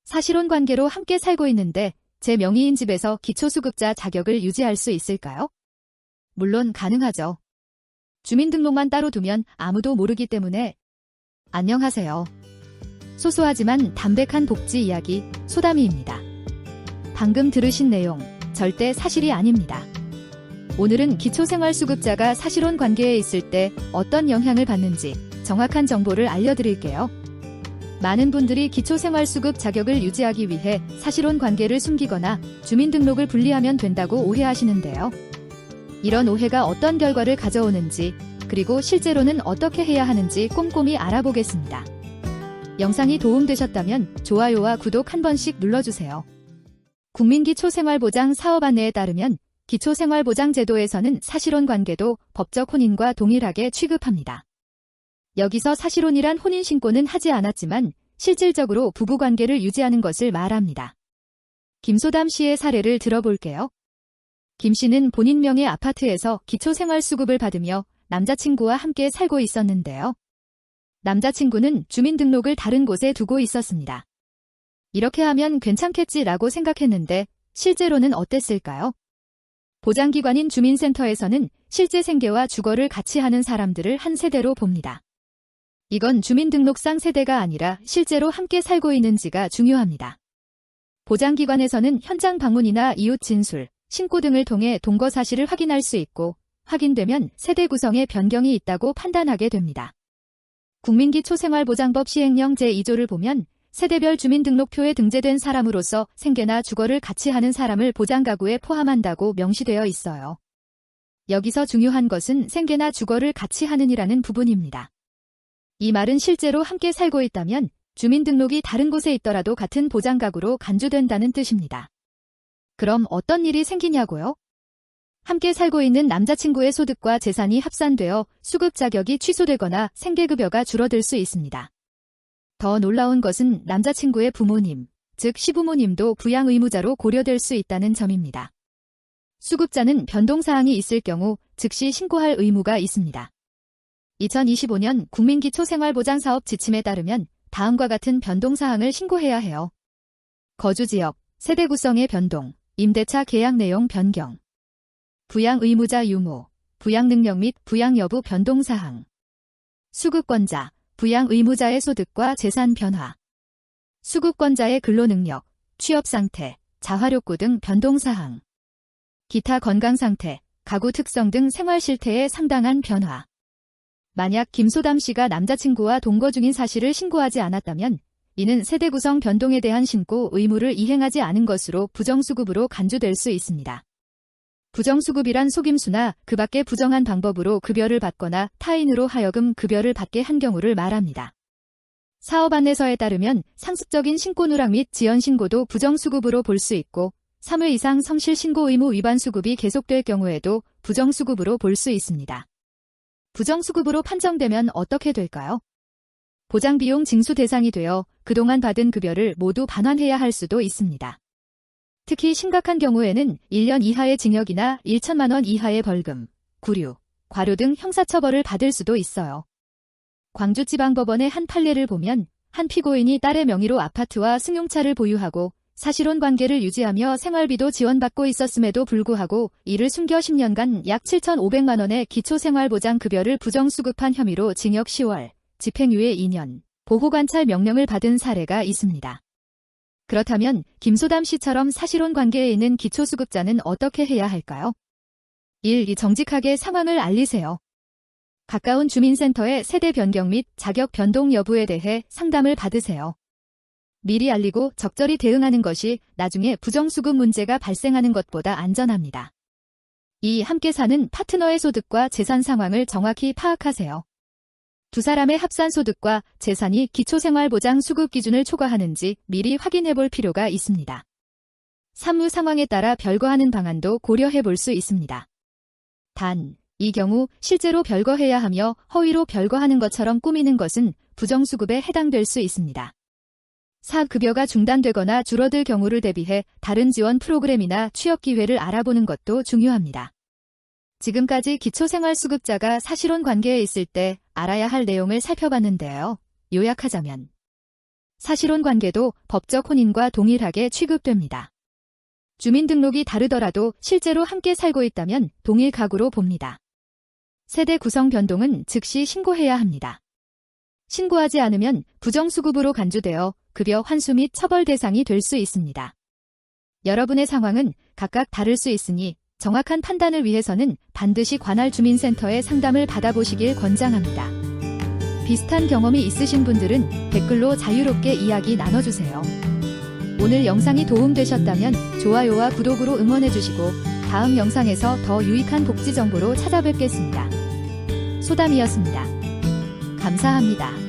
사실혼 관계로 함께 살고 있는데 제 명의인 집에서 기초수급자 자격을 유지할 수 있을까요? 물론 가능하죠. 주민등록만 따로 두면 아무도 모르기 때문에. 안녕하세요. 소소하지만 담백한 복지 이야기 소담이입니다. 방금 들으신 내용 절대 사실이 아닙니다. 오늘은 기초생활수급자가 사실혼 관계에 있을 때 어떤 영향을 받는지 정확한 정보를 알려드릴게요. 많은 분들이 기초생활수급 자격을 유지하기 위해 사실혼 관계를 숨기거나 주민등록을 분리하면 된다고 오해하시는데요. 이런 오해가 어떤 결과를 가져오는지, 그리고 실제로는 어떻게 해야 하는지 꼼꼼히 알아보겠습니다. 영상이 도움되셨다면 좋아요와 구독 한 번씩 눌러주세요. 국민기초생활보장 사업 안내에 따르면 기초생활보장제도에서는 사실혼 관계도 법적 혼인과 동일하게 취급합니다. 여기서 사실혼이란 혼인신고는 하지 않았지만 실질적으로 부부관계를 유지하는 것을 말합니다. 김소담 씨의 사례를 들어볼게요. 김 씨는 본인 명의 아파트에서 기초생활수급을 받으며 남자친구와 함께 살고 있었는데요. 남자친구는 주민등록을 다른 곳에 두고 있었습니다. 이렇게 하면 괜찮겠지라고 생각했는데 실제로는 어땠을까요? 보장기관인 주민센터에서는 실제 생계와 주거를 같이 하는 사람들을 한 세대로 봅니다. 이건 주민등록상 세대가 아니라 실제로 함께 살고 있는지가 중요합니다. 보장기관에서는 현장 방문이나 이웃 진술, 신고 등을 통해 동거 사실을 확인할 수 있고 확인되면 세대 구성에 변경이 있다고 판단하게 됩니다. 국민기초생활보장법 시행령 제2조를 보면 세대별 주민등록표에 등재된 사람으로서 생계나 주거를 같이 하는 사람을 보장가구에 포함한다고 명시되어 있어요. 여기서 중요한 것은 생계나 주거를 같이 하는이라는 부분입니다. 이 말은 실제로 함께 살고 있다면 주민등록이 다른 곳에 있더라도 같은 보장가구로 간주된다는 뜻입니다. 그럼 어떤 일이 생기냐고요? 함께 살고 있는 남자친구의 소득과 재산이 합산되어 수급 자격이 취소되거나 생계급여가 줄어들 수 있습니다. 더 놀라운 것은 남자친구의 부모님, 즉 시부모님도 부양 의무자로 고려될 수 있다는 점입니다. 수급자는 변동사항이 있을 경우 즉시 신고할 의무가 있습니다. 2025년 국민기초생활보장사업 지침에 따르면 다음과 같은 변동사항을 신고해야 해요. 거주지역, 세대 구성의 변동, 임대차 계약 내용 변경, 부양 의무자 유무, 부양 능력 및 부양 여부 변동사항, 수급권자, 부양 의무자의 소득과 재산 변화, 수급권자의 근로능력, 취업상태, 자활욕구 등 변동사항, 기타 건강상태, 가구 특성 등 생활실태의 상당한 변화. 만약 김소담 씨가 남자친구와 동거 중인 사실을 신고하지 않았다면 이는 세대 구성 변동에 대한 신고 의무를 이행하지 않은 것으로 부정수급으로 간주될 수 있습니다. 부정수급이란 속임수나 그 밖의 부정한 방법으로 급여를 받거나 타인으로 하여금 급여를 받게 한 경우를 말합니다. 사업 안내서에 따르면 상습적인 신고 누락 및 지연 신고도 부정수급으로 볼 수 있고 3회 이상 성실 신고 의무 위반 수급이 계속될 경우에도 부정수급으로 볼 수 있습니다. 부정수급으로 판정되면 어떻게 될까요? 보장비용 징수 대상이 되어 그동안 받은 급여를 모두 반환해야 할 수도 있습니다. 특히 심각한 경우에는 1년 이하의 징역이나 1천만 원 이하의 벌금, 구류, 과료 등 형사처벌을 받을 수도 있어요. 광주지방법원의 한 판례를 보면 한 피고인이 딸의 명의로 아파트와 승용차를 보유하고 사실혼 관계를 유지하며 생활비도 지원받고 있었음에도 불구하고 이를 숨겨 10년간 약 7,500만 원의 기초생활보장급여를 부정수급한 혐의로 징역 10월, 집행유예 2년, 보호관찰 명령을 받은 사례가 있습니다. 그렇다면 김소담 씨처럼 사실혼 관계에 있는 기초수급자는 어떻게 해야 할까요? 1. 정직하게 상황을 알리세요. 가까운 주민센터의 세대 변경 및 자격 변동 여부에 대해 상담을 받으세요. 미리 알리고 적절히 대응하는 것이 나중에 부정수급 문제가 발생하는 것보다 안전합니다. 2. 함께 사는 파트너의 소득과 재산 상황을 정확히 파악하세요. 두 사람의 합산 소득과 재산이 기초생활보장 수급 기준을 초과하는지 미리 확인해 볼 필요가 있습니다. 사무 상황에 따라 별거하는 방안도 고려해 볼 수 있습니다. 단, 이 경우 실제로 별거해야 하며 허위로 별거하는 것처럼 꾸미는 것은 부정수급에 해당될 수 있습니다. 4. 급여가 중단되거나 줄어들 경우를 대비해 다른 지원 프로그램이나 취업 기회를 알아보는 것도 중요합니다. 지금까지 기초생활수급자가 사실혼 관계에 있을 때 알아야 할 내용을 살펴봤는데요. 요약하자면 사실혼 관계도 법적 혼인과 동일하게 취급됩니다. 주민등록이 다르더라도 실제로 함께 살고 있다면 동일 가구로 봅니다. 세대 구성 변동은 즉시 신고해야 합니다. 신고하지 않으면 부정수급으로 간주되어 급여 환수 및 처벌 대상이 될 수 있습니다. 여러분의 상황은 각각 다를 수 있으니 정확한 판단을 위해서는 반드시 관할 주민센터에 상담을 받아보시길 권장합니다. 비슷한 경험이 있으신 분들은 댓글로 자유롭게 이야기 나눠주세요. 오늘 영상이 도움되셨다면 좋아요와 구독으로 응원해주시고 다음 영상에서 더 유익한 복지 정보로 찾아뵙겠습니다. 소담이었습니다. 감사합니다.